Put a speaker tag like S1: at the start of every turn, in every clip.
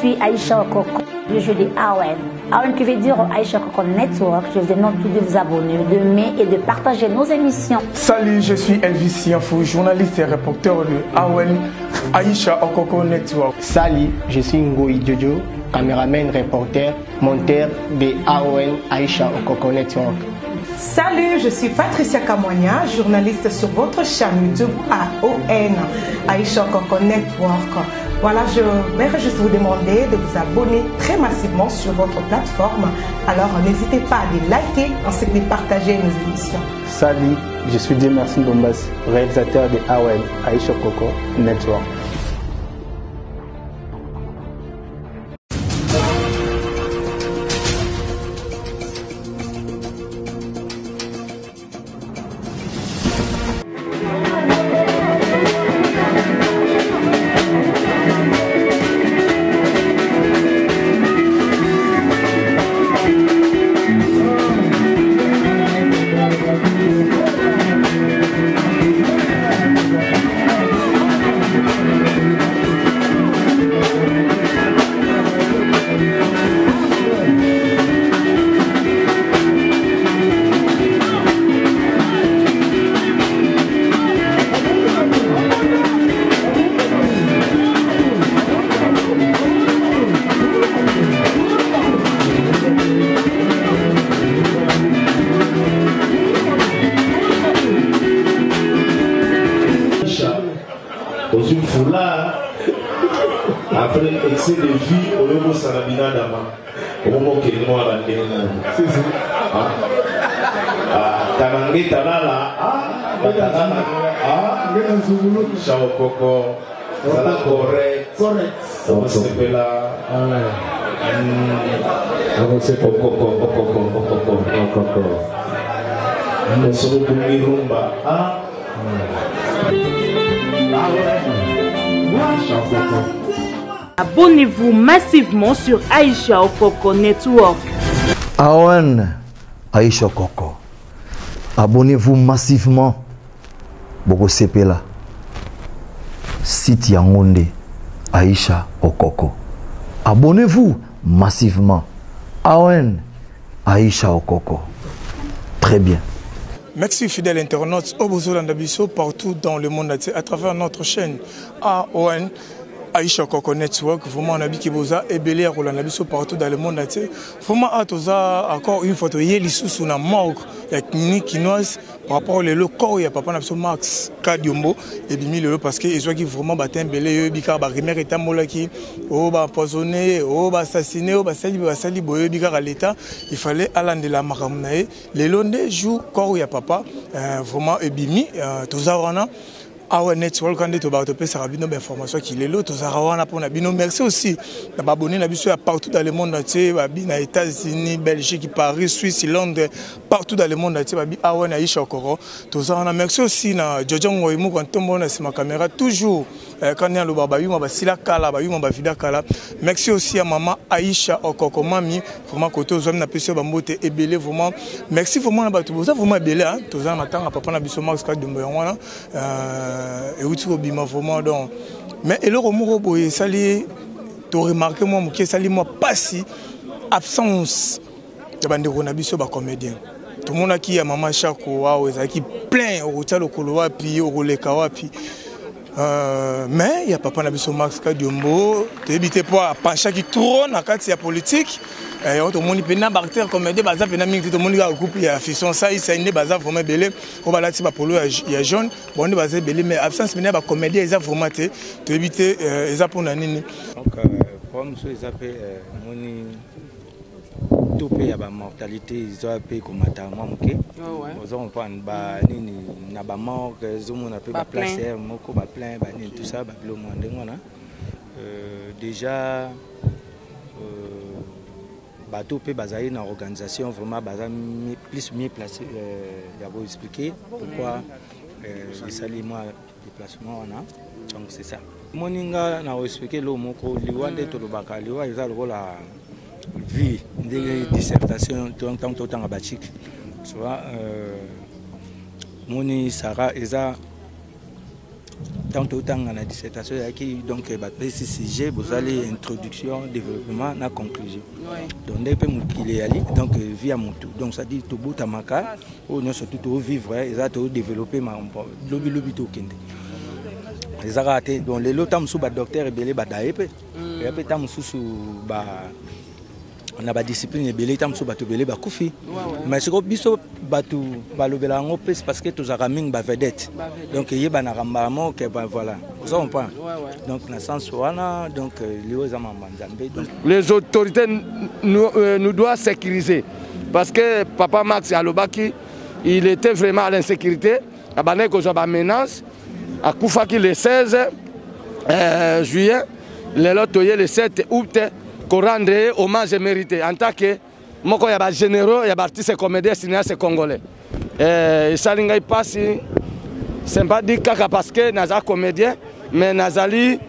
S1: suis Aïcha Okoko. Je joue de AON. AON qui veut dire Aïcha Okoko Network. Je vous demande tous de vous abonner, d'aimer et de partager nos émissions.
S2: Salut, je suis Elvis Sianfou, journaliste et reporter de AON Aïcha Okoko Network.
S3: Salut, je suis Ngoï Jojo, caméraman, reporter, monteur de AON Aïcha Okoko Network.
S4: Salut, je suis Patricia Kamwania, journaliste sur votre chaîne YouTube AON Aïcha Okoko Network. Voilà, je vais juste vous demander de vous abonner très massivement sur votre plateforme. Alors n'hésitez pas à les liker ainsi que de partager nos émissions.
S5: Salut, je suis Dimerson Bombas, réalisateur de AON Aïcha Okoko Network.
S6: Dans une foulard, après excès de vie, au niveau Sarabina Dama, au moment qu'il est noir à Tanangé Tanala, Chao Coco, Sala correct, on s'appelle là. On se
S7: Abonnez-vous massivement sur Aïcha Okoko Network.
S8: AON Aïcha Okoko. Abonnez-vous massivement. Boko Sepela. Site Yangonde Aïcha Okoko. Abonnez-vous massivement. AON Aïcha Okoko. Très bien.
S2: Merci fidèles internautes, partout dans le monde à travers notre chaîne AON Aïcha Okoko Network. Vraiment, on a dit et Belé partout dans le monde entier. Vraiment, encore une fois, il y a sous la morgue, il y a une clinique chinoise par rapport au corps, il y a papa Max Kadiombo et Bimi le parce que ils ont vraiment battu un Belé, Bikar, Barimer et Tamolaki, empoisonné, assassiné, sali, boye, Bikar à l'État. Il fallait aller de la Maramnae. Les Londais jouent corps, il y a papa, vraiment, et Bimi, Tozawana. AON Network, quand tu vas te payer, ça va bien d'informations qui est là. Merci aussi d'abonner partout dans le monde entier, aux États-Unis, Belgique, Paris, Suisse, Londres, partout dans le monde entier. AON Aïcha Okoko. Merci aussi à Jojo Ngoïmou quand on est sur ma caméra toujours. Quand on est le baba, merci aussi à maman Aïcha Okoko, mamie, vraiment côté aux hommes n'a pas pu se et belé vraiment. Merci vraiment à tout ça vraiment belé hein. Tous en attendant papa n'a pas pu se marquer de moi et où tu vraiment vraiment donc. Mais et le remous boy sali, tu remarques moi que sali moi pas si absence de bande ronabiso ba comédien. Tout le monde a qui a maman Chako qui plein au hôtel au couloir puis au releka puis mais il y a papa Nabiso Max Kadiombo, tu évites pas à pencher qui trône à quatre la politique. Et on te montre pénal bactère comme des bazar pénal ming tout le monde a coupé il y a fission ça il s'est né bazar vraiment belé on va là tu vas polo il y a jaune bon des bazar belé mais absence pénal ba comédie ils a vraiment tu évites ils a pour nani
S9: donc comme ça ils appellent moni tout pays à la mortalité ils ont payé comme attends ok ils ont pas ni na ba mort ils ont appelé ba place moko ba plein ba ni tout ça ba le monde ngona déjà bateau peut baser une organisation vraiment plus mieux placé d'abord expliquer pourquoi les saliments déplacement on a donc c'est ça moninga na expliquer le moko liwande to lobaka liwa ils a le la vie des dissertations tant à bachik soit moni sara eza tant autant dans la dissertation qui donc PCCG vous allez introduction développement na conclusion donc dès que mukile ali donc via mutu donc ça dit to buta maka o no surtout to vivre et to développer ma lobby to kende les araté donc les lotam sous ba docteur ebele ba daepe et après tam sous ba on a ba discipline ebele tam sous ba to bele ba kufi mais ce que biso batu balobela ngo parce que tous araming ba vedette donc yeba na rambamo que voilà ça on prend donc na sens wana donc
S10: les autorités nous doivent sécuriser parce que papa Max Alobaki il était vraiment à l'insécurité abane ko ba menace à Koufaki le 16 juillet le lotoye le 7 août qu'on rendre hommage mérité en tant que moko ya ba généraux ya ba artistes comédiens cinéastes congolais et ça linga passe c'est pas dit kaka parce que naza comédien mais nazali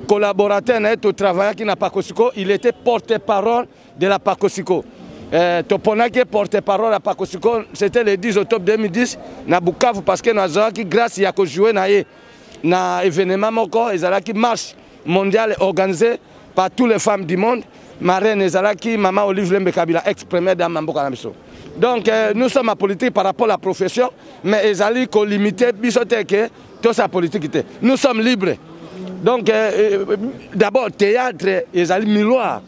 S10: collaborateur na to travail qui na Pakosiko il était porte-parole de la Pakosiko toponaki porte-parole à Pakosiko c'était le 10 octobre 2010 na Bukavu parce que naza qui grâce ya ko jouer na ye na événement moko ezalaki marche mondiale organisée par toutes les femmes du monde. Ma reine Ezalaki, maman Olive Lembe Kabila, ex-première dame Mamboka Namiso. Donc nous sommes en politique par rapport à la profession, mais Ezali qu'on limite, bisoteke, tout sa politique. Nous sommes libres. Donc d'abord théâtre, Ezali miloir.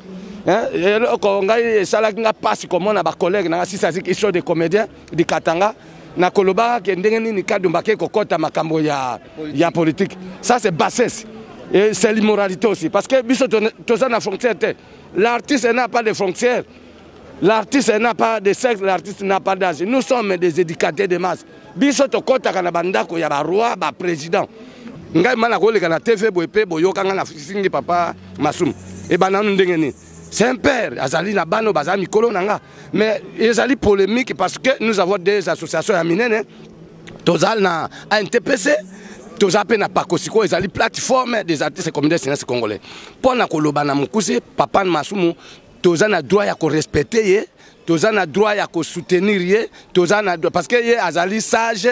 S10: Quand on a salaki nga passe comme on a des collègues, na sisa qui sont des comédiens, des Katanga. Na koloba ke ndenge nini kadumbake kokota makambo ya politique. Ça c'est bassesse. Et c'est l'immoralité aussi. Parce que tout ça n'a frontière. L'artiste n'a pas de frontières. L'artiste n'a pas de sexe, l'artiste n'a pas d'âge. Nous sommes des éducateurs de masse. Biso to kota kana bandako ya ba roi, ba président. Ngai mana ko le kana TV boepe boyoka nga na fingi papa Masum. Et bananu ndenge ni. C'est un père, azali na bano bazami kolo nanga. Mais ezali polémique parce que nous avons des associations à Minene. Tozal na NTPC. Tous appels na Pakosiko, ils ont plateforme des artistes comédiens cinéastes congolais. Pour na koloba na mukuse, papa Masumu, tous ont droit à respecter, tous ont droit à soutenir, tous ont droit parce que y azali sage,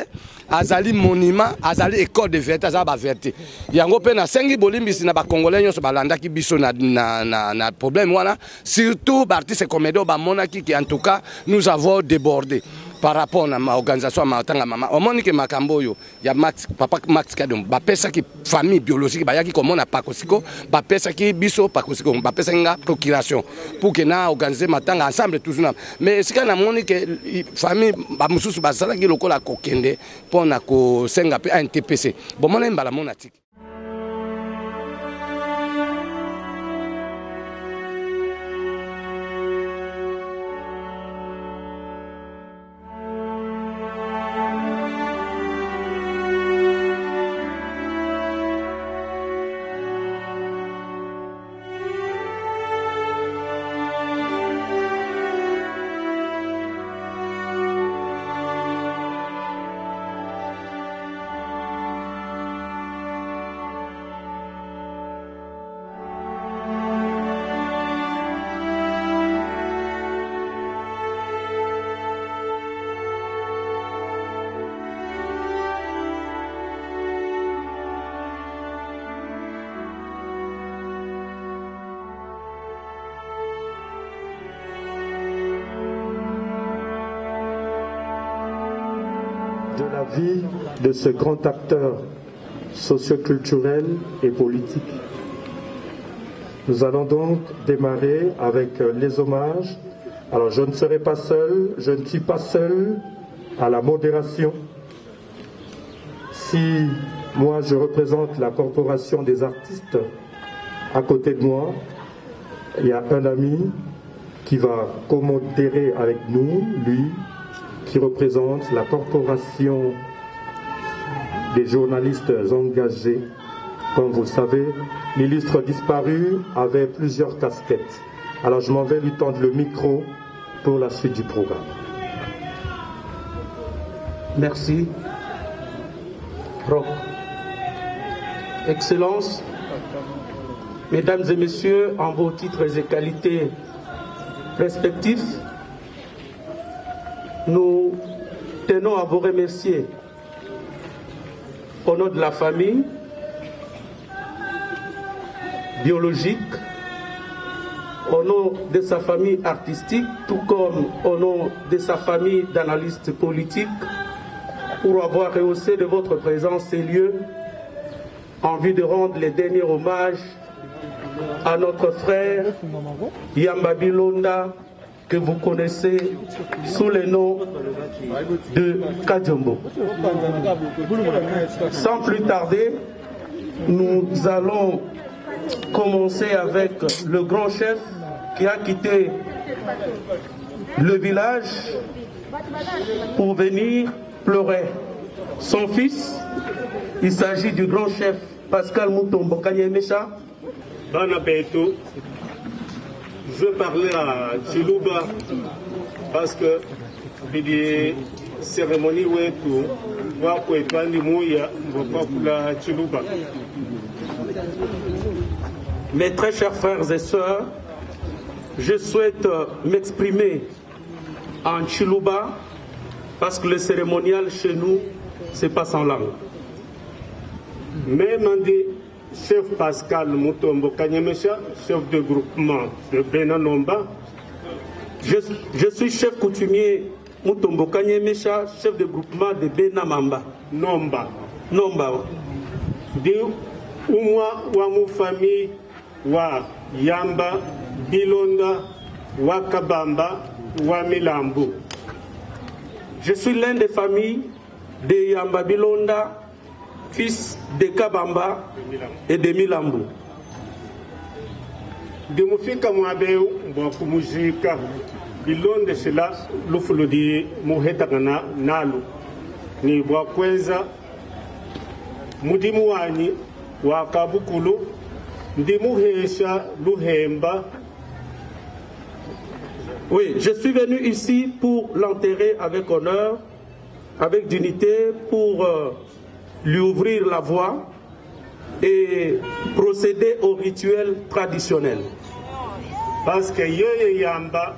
S10: azali monument, azali école de vérité, azaba vérité. Yango pe na sengi bolimbisi na ba congolais nyoso balanda ki biso na problème wana, surtout ba artistes comédiens ba monaki qui en tout cas nous avons débordé. Par rapport à ma organisation, à maman, au moment que Makamboyo, il y a papa Max Kadum, Bapesa qui famille biologique, Bayaki comme on a Pakosiko, Bapesa qui biso Pakosiko, Bapesa nga procuration pour que na organiser matanga ensemble toujours. Mais ce qu'on a montré que famille Bamususu Basala qui lokola kokende pour na ko senga pe NTPC. Bon mon mbala monatiki.
S11: De la vie de ce grand acteur socioculturel et politique. Nous allons donc démarrer avec les hommages. Alors je ne serai pas seul, je ne suis pas seul à la modération. Si moi je représente la corporation des artistes, à côté de moi, il y a un ami qui va commodérer avec nous, lui, qui représente la corporation des journalistes engagés. Comme vous le savez, l'illustre disparu avait plusieurs casquettes. Alors je m'en vais lui tendre le micro pour la suite du programme.
S12: Merci. Roch. Excellences, Mesdames et Messieurs, en vos titres et qualités respectifs, nous tenons à vous remercier au nom de la famille biologique, au nom de sa famille artistique, tout comme au nom de sa famille d'analystes politiques, pour avoir rehaussé de votre présence ces lieux, en vue de rendre les derniers hommages à notre frère Yamba Bilonda, que vous connaissez sous le nom de Kadiombo. Sans plus tarder, nous allons commencer avec le grand chef qui a quitté le village pour venir pleurer son fils. Il s'agit du grand chef Pascal Mutombo Kanyemesha.
S13: Je vais parler à Chiluba parce que les cérémonies
S12: Mes très chers frères et sœurs, je souhaite m'exprimer en Chiluba parce que le cérémonial chez nous, c'est pas sans langue.
S13: Même chef Pascal Mutombo Kanyemesha, chef de groupement de Benanomba.
S12: Je suis chef coutumier Mutombo Kanyemesha, chef de groupement de Benamamba.
S13: Nomba.
S12: De
S13: umwa wa mu famille wa Yamba, Bilonda, wa Kabamba, wa Milambo.
S12: Je suis l'un des familles de Yamba Bilonda, fils de Kabamba et de Milambo.
S13: De mufika mwabeu mwakumujika Bilonde shela lufuludi muhetagana nalu ni bwakweza mudimu wanyi wa kabukulu ndimuhesha luhemba.
S12: Oui, je suis venu ici pour l'enterrer avec honneur, avec dignité, pour lui ouvrir la voie et procéder au rituel traditionnel.
S13: Parce que Yoye Yamba,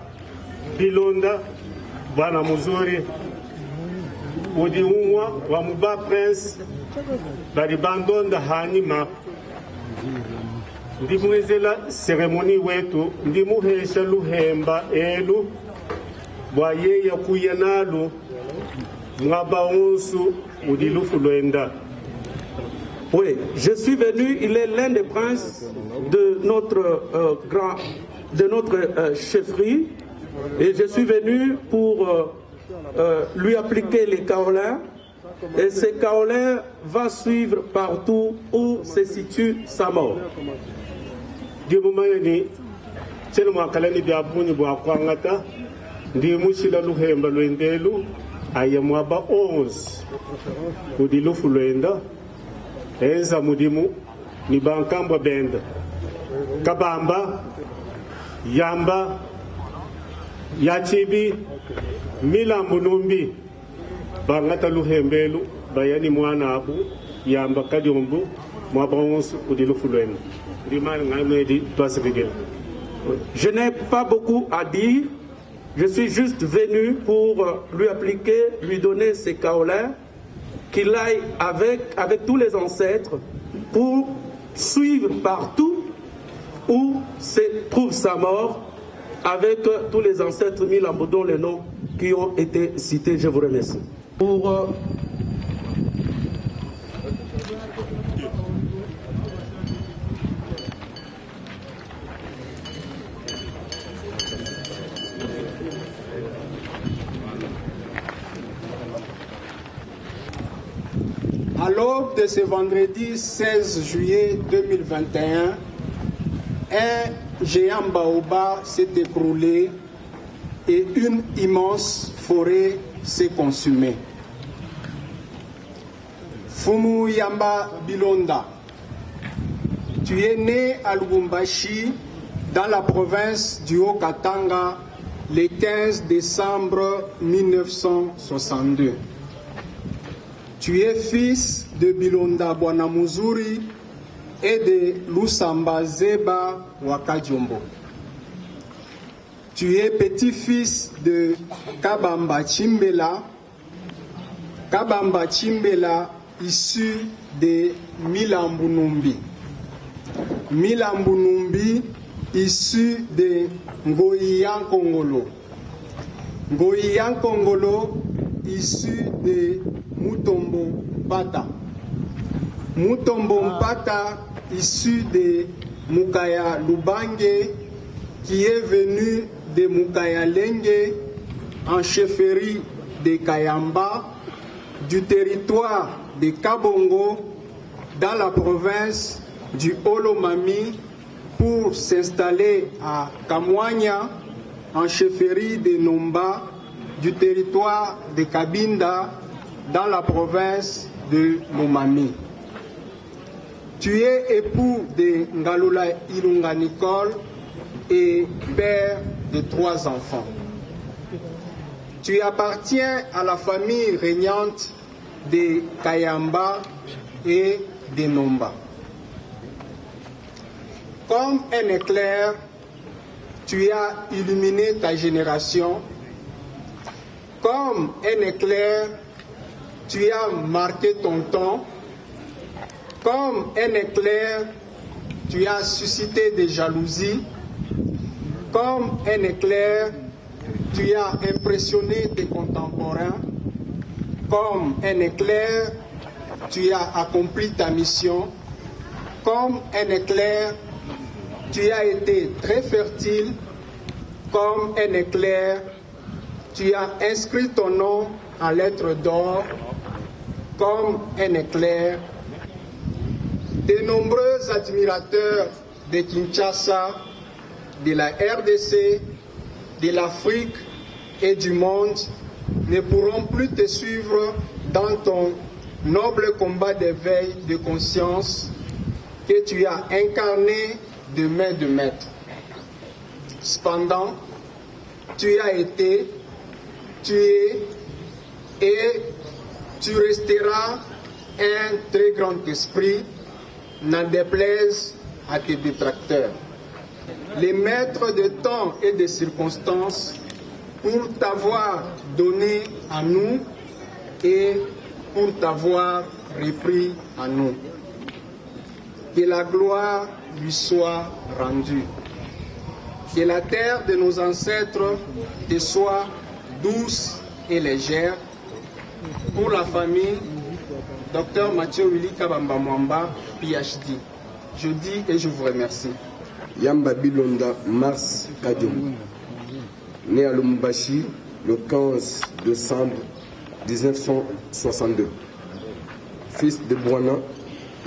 S13: Bilonda, Bana Muzuri, Udiumwa, Wamuba Prince, Baribandon da Hanima, Ndimuezela cérémonie wetu, Ndimuhesha Luhemba Elu, Boye Yakuyanalu, Mwabaonsu, Udilufu Luenda.
S12: Oui, je suis venu, il est l'un des princes de notre chefferie et je suis venu pour lui appliquer les kaolins et ce kaolin va suivre partout où se situe sa mort.
S13: Ayamwaba 11 Udilufu Luenda Enza Mudimu ni Bankamba Benda Kabamba Yamba Yachibi Milambo Numbi Bangata Luhembelu Bayani Mwana Abu Yamba Kadiombu Mwaba 11 Udilufu Luenda.
S12: Je n'ai pas beaucoup à dire. Je suis juste venu pour lui appliquer, lui donner ses kaolins, qu'il aille avec tous les ancêtres pour suivre partout où se trouve sa mort, avec tous les ancêtres Milambo dont les noms qui ont été cités. Je vous remercie.
S14: À l'aube de ce vendredi 16 juillet 2021, un géant baobab s'est écroulé et une immense forêt s'est consumée. Fumu Yamba Bilonda, tu es né à Lubumbashi, dans la province du Haut-Katanga, le 15 décembre 1962. Tu es fils de Bilonda Bwanamuzuri et de Lusamba Zeba Wakajombo. Tu es petit-fils de Kabamba Chimbela issu de Milambunumbi. Milambunumbi issu de Ngoyan Kongolo. Ngoyan Kongolo issu de Mutombo Mpata. Mutombo Mpata issu de Mukaya Lubange qui est venu de Mukaya Lenge en chefferie de Kayamba du territoire de Kabongo dans la province du Olomami pour s'installer à Kamwanya en chefferie de Nomba du territoire de Kabinda dans la province de Lomami. Tu es époux de Ngalula Ilunga Nicole et père de 3 enfants. Tu appartiens à la famille régnante de Kayamba et de Nomba. Comme un éclair, tu as illuminé ta génération. Comme un éclair, tu as marqué ton temps. Comme un éclair, tu as suscité des jalousies. Comme un éclair, tu as impressionné tes contemporains. Comme un éclair, tu as accompli ta mission. Comme un éclair, tu as été très fertile. Comme un éclair, tu as inscrit ton nom en lettres d'or. Comme un éclair, de nombreux admirateurs de Kinshasa, de la RDC, de l'Afrique et du monde ne pourront plus te suivre dans ton noble combat d'éveil de conscience que tu as incarné de main de maître. Cependant, tu as été, tu es et tu resteras un très grand esprit, n'en déplaise à tes détracteurs. Les maîtres de temps et de circonstances pour t'avoir donné à nous et pour t'avoir repris à nous. Que la gloire lui soit rendue. Que la terre de nos ancêtres te soit douce et légère. Pour la famille, Dr Mathieu Willy Kabamba Mwamba, PhD. Je dis et je vous remercie.
S15: Yamba Bilonda Mars Kadium, né à Lumumbashi le 15 décembre 1962, fils de Bwana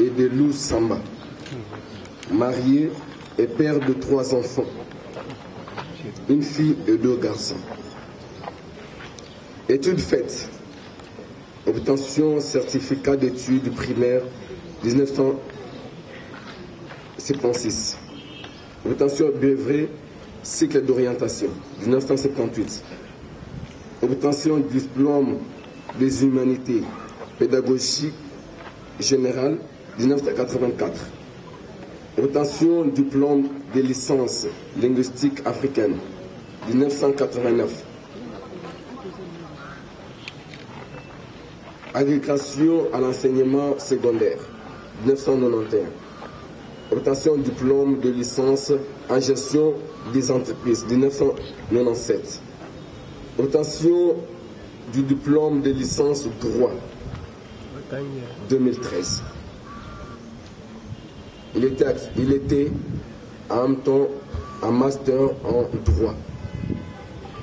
S15: et de Lou Samba, marié et père de 3 enfants, une fille et 2 garçons. Études faites, obtention certificat d'études primaires 1976. Obtention BEVRE, cycle d'orientation, 1978. Obtention diplôme des humanités pédagogiques générales, 1984. Obtention diplôme de licence linguistique africaine, 1989. Agrégation à l'enseignement secondaire, 1991. Obtention diplôme de licence en gestion des entreprises, 1997. Obtention du diplôme de licence droit, 2013. Il était en même temps un master en droit.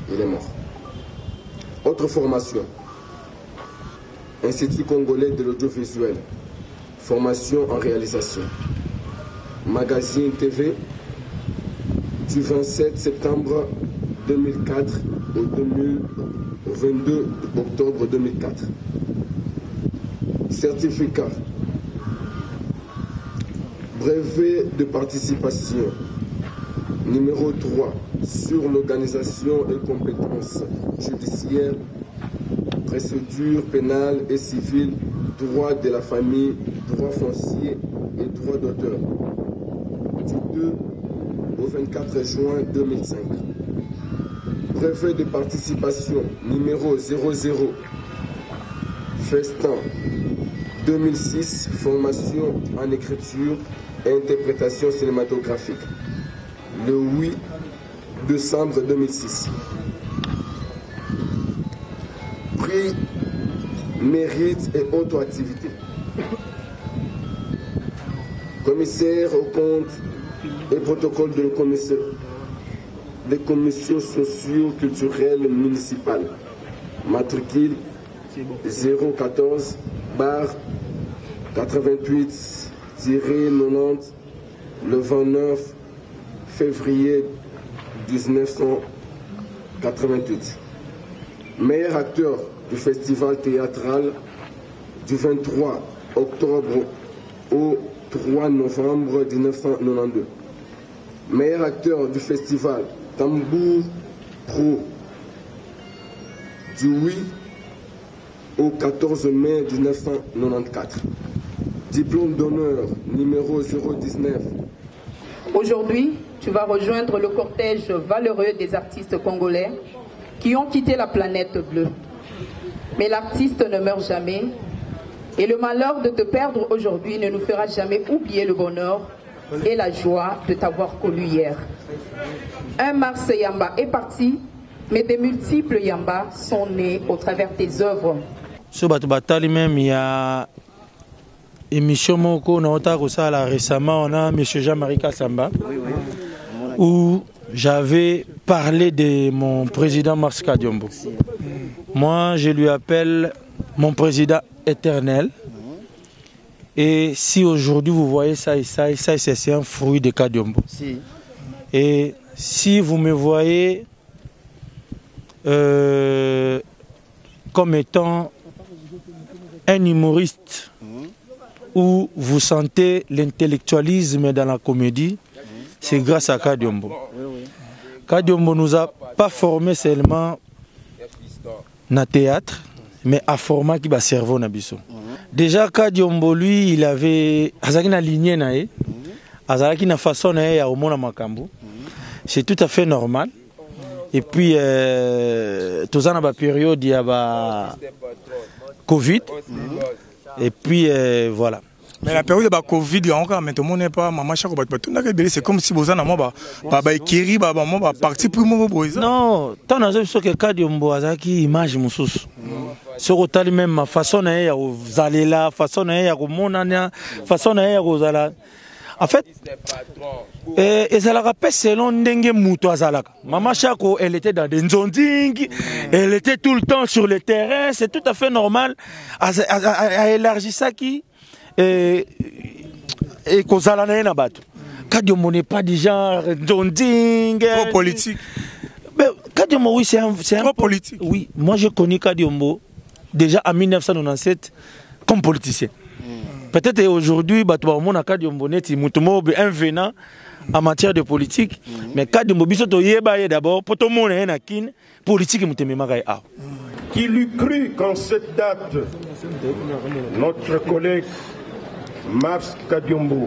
S15: Il est mort. Autre formation. Institut congolais de l'audiovisuel. Formation en réalisation. Magazine TV du 27 septembre 2004 au 22 octobre 2004. Certificat. Brevet de participation. Numéro 3 sur l'organisation et compétences judiciaires, procédure pénale et civile, droit de la famille, droit foncier et droit d'auteur. Du 2 au 24 juin 2005. Brevet de participation numéro 00 Festin 2006, formation en écriture et interprétation cinématographique. Le 8 décembre 2006. Prix mérite et auto-activité. Commissaire aux comptes et protocole de commissaire des commissions socio-culturelles municipales. Matricule 014-88-90 le 29 février 1988. Meilleur acteur du festival théâtral du 23 octobre au 3 novembre 1992. Meilleur acteur du festival Tambour Pro du 8 au 14 mai 1994. Diplôme d'honneur numéro 019.
S16: Aujourd'hui, tu vas rejoindre le cortège valeureux des artistes congolais qui ont quitté la planète bleue. Mais l'artiste ne meurt jamais et le malheur de te perdre aujourd'hui ne nous fera jamais oublier le bonheur et la joie de t'avoir connu hier. Un Mars Yamba est parti, mais des multiples Yamba sont nés au travers tes œuvres.
S9: Sur Batali même, il y a émission Moko, récemment, on a M. Jean-Marie Kassamba, où j'avais parlé de mon président Mars Kadiombo. Moi, je lui appelle mon président éternel. Et si aujourd'hui vous voyez ça et ça, c'est un fruit de Kadiombo. Et si vous me voyez comme étant un humoriste où vous sentez l'intellectualisme dans la comédie, c'est grâce à Kadiombo. Kadiombo nous a pas formé seulement dans le théâtre, mais à format qui va servir na biso. Déjà Kadiombo lui, il avait azaki na lignée nae, azaki na façon nae ya omona makambo. C'est tout à fait normal. Et puis tous en ba période il y a ba Covid. Et puis voilà.
S2: Mais la période de Covid, maintenant, n'est pas maman chaque c'est comme si vous avez écrit, parti pour moi.
S9: Non, tant que Kadiombo azaki image mususu. Sur autant même ma façon ya zalela, façon ya monania, façon ya zala. En fait, et ça la rappelle selon ndenge muto azalaka. Maman Chako, elle était dans des nzonding, elle était tout le temps sur le terrain, c'est tout à fait normal. À élargir ça qui et kozala na na bato. Kadiombo n'est pas du genre nzonding,
S2: trop politique.
S9: Mais Kadiombo oui, c'est un
S2: trop politique.
S9: Oui, moi je connais Kadiombo déjà en 1997 comme politicien. Peut-être aujourd'hui, un venant en matière de politique, mais Kadiombo d'abord, pour tout le monde, politique.
S13: Qui lui cru qu'en cette date, notre collègue Mars Kadiombo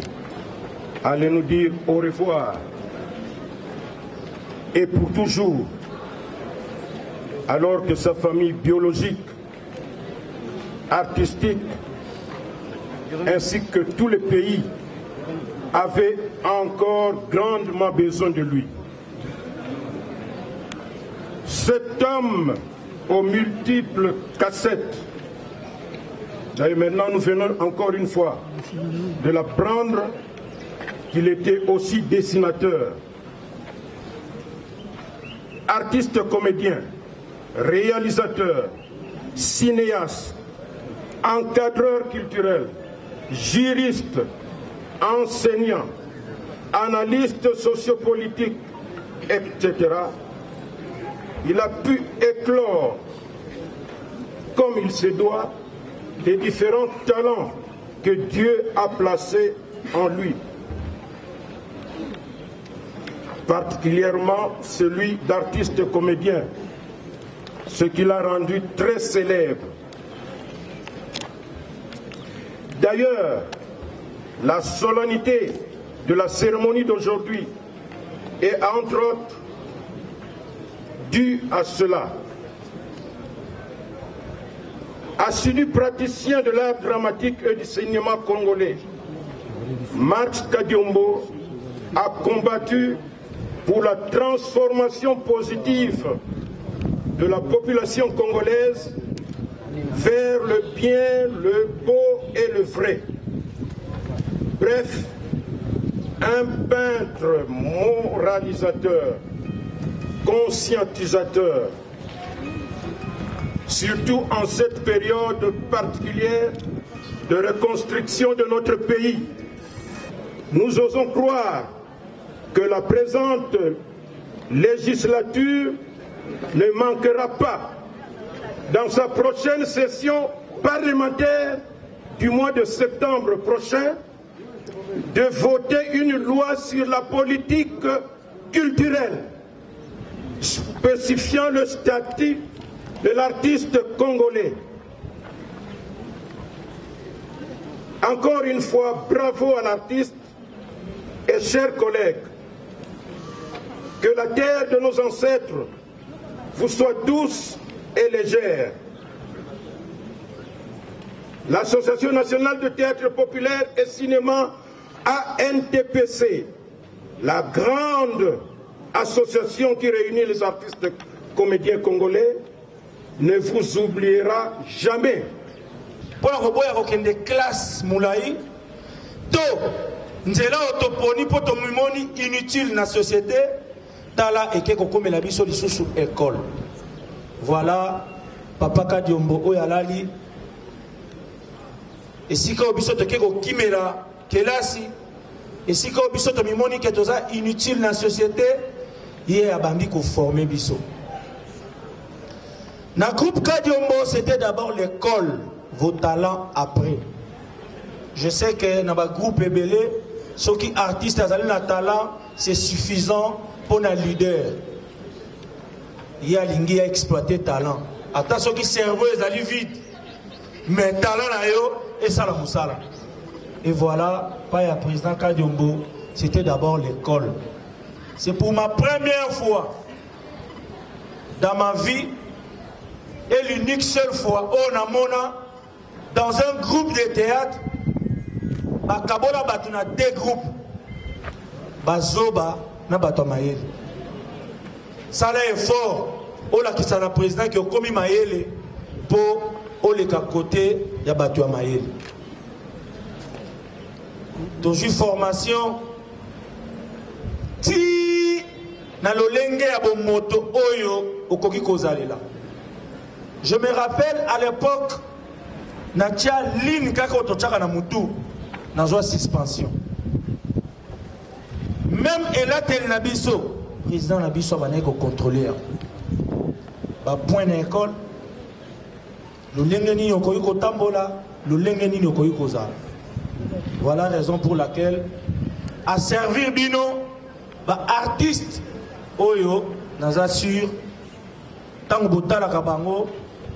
S13: allait nous dire au revoir et pour toujours, alors que sa famille biologique, artistique, ainsi que tous les pays avaient encore grandement besoin de lui. Cet homme aux multiples cassettes, d'ailleurs maintenant nous venons encore une fois de l'apprendre qu'il était aussi dessinateur, artiste comédien, réalisateur, cinéaste, encadreur culturel, juriste, enseignant, analyste sociopolitique, etc. Il a pu éclore, comme il se doit, les différents talents que Dieu a placés en lui. Particulièrement celui d'artiste comédien, ce qui l'a rendu très célèbre. D'ailleurs, la solennité de la cérémonie d'aujourd'hui est entre autres due à cela.
S17: assidu praticien de l'art dramatique et du cinéma congolais, Marx Kadiombo a combattu pour la transformation positive de la population congolaise vers le bien, le beau et le vrai. Bref, un peintre moralisateur, conscientisateur, surtout en cette période particulière de reconstruction de notre pays. Nous osons croire que la présente législature ne manquera pas, dans sa prochaine session parlementaire du mois de septembre prochain, de voter une loi sur la politique culturelle, spécifiant le statut de l'artiste congolais. Encore une fois, bravo à l'artiste et chers collègues. Que la terre de nos ancêtres vous soit douce et légère. L'Association nationale de théâtre populaire et cinéma ANTPC, la grande association qui réunit les artistes comédiens congolais, ne vous oubliera jamais.
S18: Pour la des classes moulaï, to nzela otoponi poto mimoni inutile na société tala eke kokome la biso lisusu école. Voilà papa Kadiombo oyalali esika obiso toke ko kimela kelasi esika obiso to mimoni ke toza inutile na société ye abandi ko former biso. Na groupe Kadiombo c'était d'abord l'école, vos talents après. Je sais que dans le groupe Ebele, ceux qui artistes ont un talent, c'est suffisant pour un leader. Il y a l'ingé à exploiter talent. Attends, ceux qui cerveau ils vide, mais talent là et ça la moussala. Et voilà, pas le président Kadiombo, c'était d'abord l'école. C'est pour ma première fois dans ma vie et l'unique seule fois où on a mona dans un groupe de théâtre. Bakabola batuna deux groupes. Bazoba na bato mayele. Ça là est fort. Ola qui ça la président qui a commis mayele pour oleka côté ya bato mayele. Toujours formation ti na lolenge ya bomoto oyo okoki kozalela. Je me rappelle à l'époque natia ligne kaka otochaka na mutu. Dans une suspension. Même Elatel Nabiso, président Nabiso va contrôler. Point d'école, le lengeni yokoyiko tambola, le lengeni yokoyiko za. Voilà la raison pour laquelle, à servir bino, artiste, oyo, nous assure, tant que la kabango,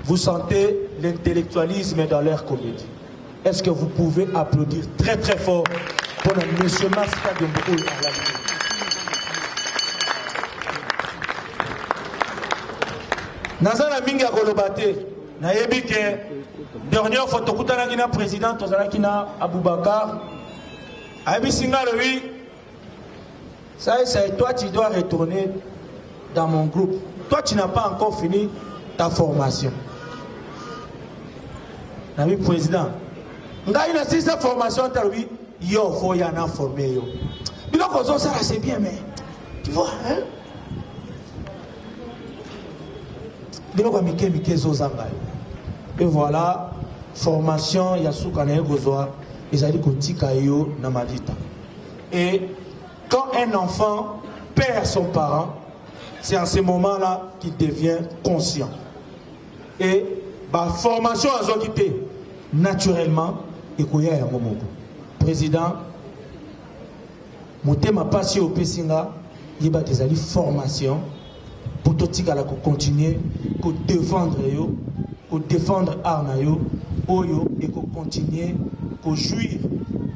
S18: vous sentez l'intellectualisme dans leur comédie. Est-ce que vous pouvez applaudir très très fort pour M. Marx Kadiombo à la vie. Nazana minga kolobate na yebike dernière fois tokutana kina président tozala kina Aboubakar abisinga lui ça c'est toi tu dois retourner dans mon groupe. Toi tu n'as pas encore fini ta formation. Nami président ngai na sisa formation taloubi yo faut y en a formé yo. Biloko zo ça c'est bien mais tu vois hein. Biloko mike zo zanga. Et voilà formation yasuka na egozoa ezali kotika yo na malita. Et quand un enfant perd son parent, c'est en ce moment-là qu'il devient conscient. Et la formation à Zokité, naturellement, Ekoya ya Momoko. Président, Motema Passi au Pessinga, il y a des formation pour tout ce qu'on continuer, pour défendre yo, pour défendre Arnayo, Oyo, et pour continuer, pour jouir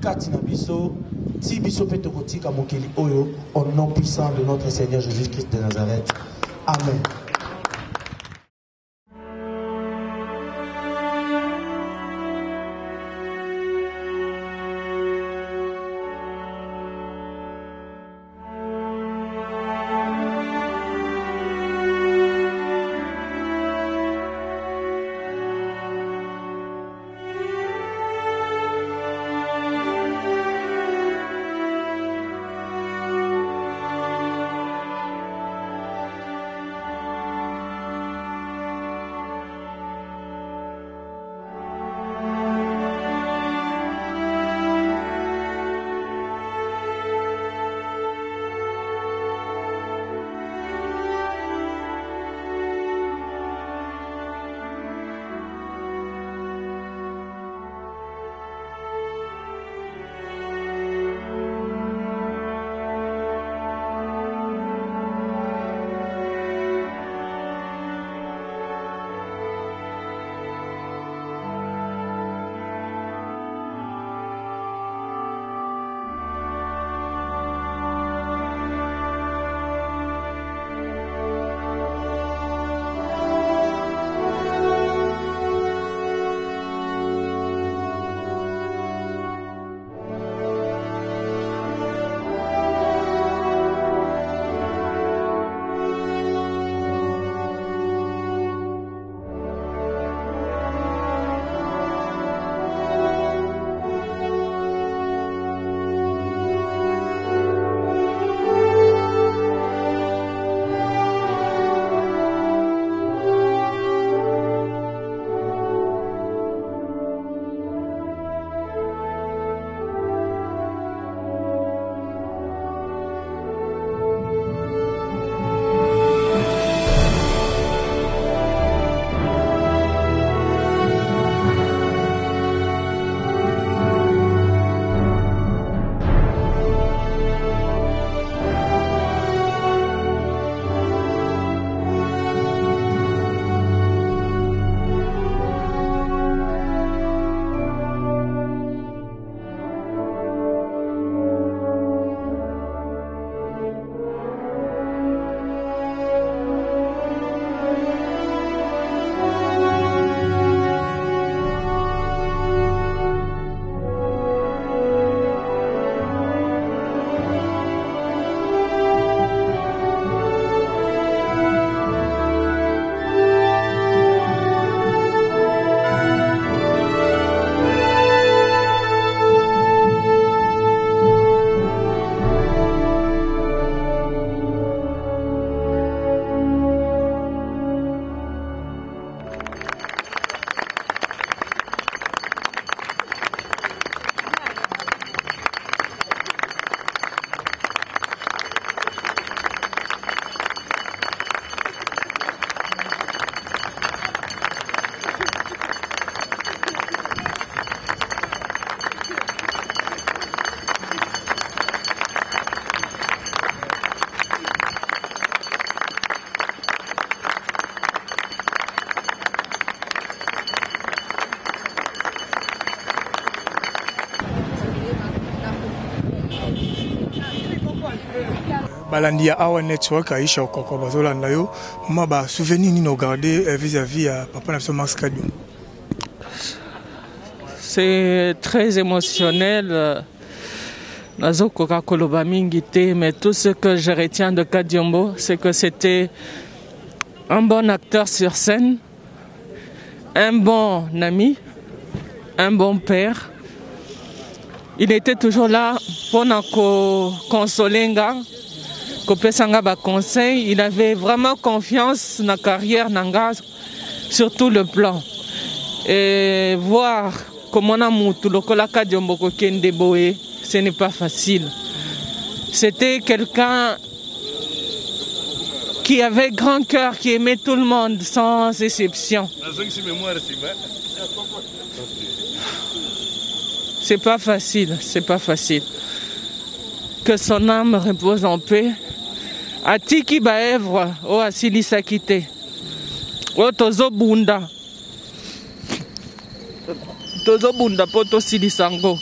S18: Katina Biso, Tibiso Petokotika Mokeli Oyo, au nom puissant de notre Seigneur Jésus-Christ de Nazareth. Amen.
S2: balandi ya Awa Network Aïcha Okoko bazolanda yo mama ba souvenir ni no garder vis-à-vis à papa na Max Kadiombo.
S19: C'est très émotionnel. Nazokoka koloba mingi te, mais tout ce que je retiens de Kadiombo, c'est que c'était un bon acteur sur scène, un bon ami, un bon père. Il était toujours là pour nous consoler, kopesanga ba conseil. Il avait vraiment confiance dans la carrière nanga sur tout le plan. Et voir comment on a moutou lokola Kadiombo kokende boé, ce n'est pas facile. C'était quelqu'un qui avait grand cœur, qui aimait tout le monde sans exception. C'est pas facile, c'est pas facile. Que son âme repose en paix. Atiki baevre o asili sakite. O tozo bunda. Tozo bunda poto silisango.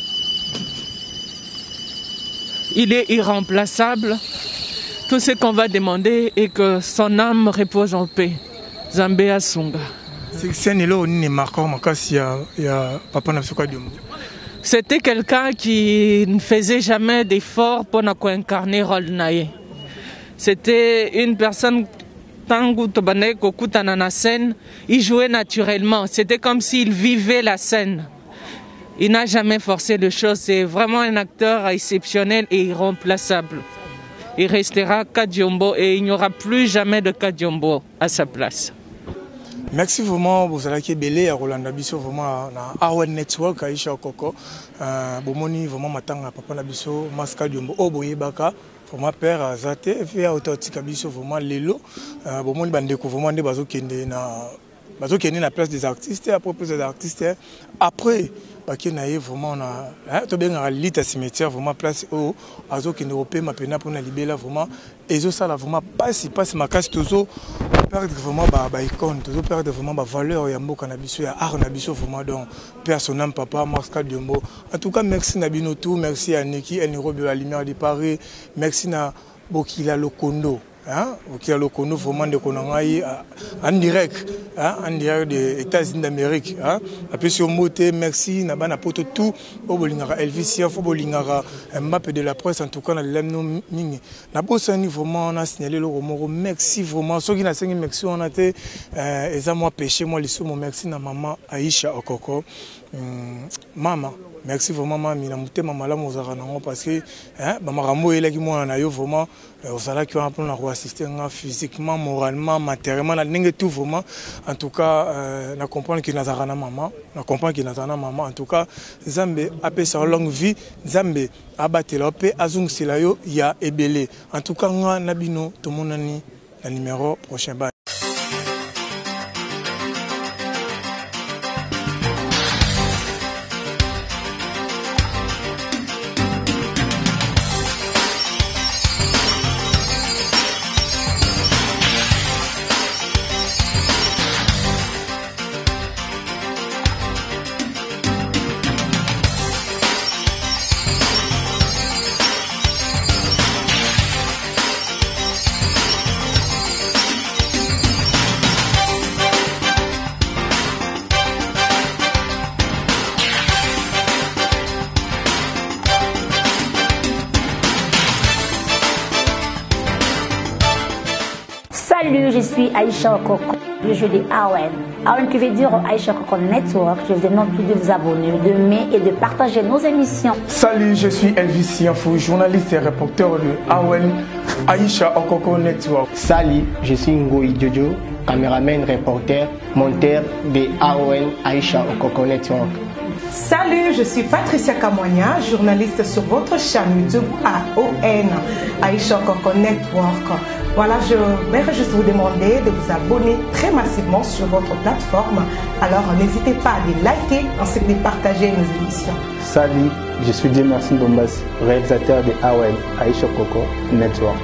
S19: Il est irremplaçable. Tout ce qu'on va demander est que son âme repose en paix. Zambé Asunga. C'était quelqu'un qui ne faisait jamais d'efforts pour incarner le rôle naïe. C'était une personne, il jouait naturellement. C'était comme s'il vivait la scène. Il n'a jamais forcé les choses. C'est vraiment un acteur exceptionnel et irremplaçable. Il restera Kadiombo et il n'y aura plus jamais de Kadiombo à sa place.
S2: Merci vraiment, vous allez qui belé à Roland Nabiso vraiment na Awa Network Aïcha Okoko. Bomoni vraiment matanga papa Nabiso Maska Kadiombo Oboye Baka. Vraiment père Azate et puis autotique Nabiso vraiment lelo. Bomoni bandeko vraiment des bazo kende na place des artistes et à propos des artistes après Baki naïe vraiment na to bien à l'île cimetière vraiment place au azo kende européen ma pena pour na libéla vraiment et ça là vraiment passe ma casse toujours perdre vraiment ba icône toujours perdre vraiment ba valeur ya mboka na biso ya art na biso vraiment donc personnel papa Max Kadiombo. En tout cas merci Nabino tout, merci à Neki El Nairobi la lumière de Paris, merci na Bokila Lokondo. Hein, qui a le connu vraiment de Konangaï en direct des États-Unis d'Amérique. Hein, après sur moté, merci, Nabana poto tout, Obolingara Elvisia, Fobolingara, map de la presse, en tout cas, na l'emno ming. Nabosani vraiment, on a signalé le romoro, merci vraiment. Ceux qui n'a pas merci, on a été, et ça moi péché, moi les sous, merci na maman Aïcha Okoko. Maman, merci vraiment maman, na muté maman la mozara nango parce que hein, ba marambo elaki mwana na yo vraiment osala ki on pour na assister physiquement, moralement, matériellement, na ndenge tout vraiment. En tout cas, na comprendre que nazara na maman, na comprendre que nazara na maman. En tout cas, Zambe apé sa longue vie, Zambe abatela pe azung sila yo ya ebele. En tout cas, nga nabino to monani na numéro prochain ba.
S1: Salut, je suis Aïcha Okoko, je joue de Awen. Awen qui veut dire Aïcha Okoko Network. Je vous demande tous de vous abonner, d'aimer et de partager nos émissions.
S2: Salut, je suis Elvis Sianfou, journaliste et reporter de Awen Aïcha Okoko Network.
S3: Salut, je suis Ngoï Jojo, caméraman, reporter, monteur de Awen Aïcha Okoko Network.
S4: Salut, je suis Patricia Kamonia, journaliste sur votre chaîne YouTube AON Aïcha Okoko Network. Voilà, je vais juste vous demander de vous abonner très massivement sur votre plateforme. Alors n'hésitez pas à les liker ainsi que de partager nos émissions.
S5: Salut, je suis Dieu Merci Bombas, réalisateur de AON Aïcha Okoko Network.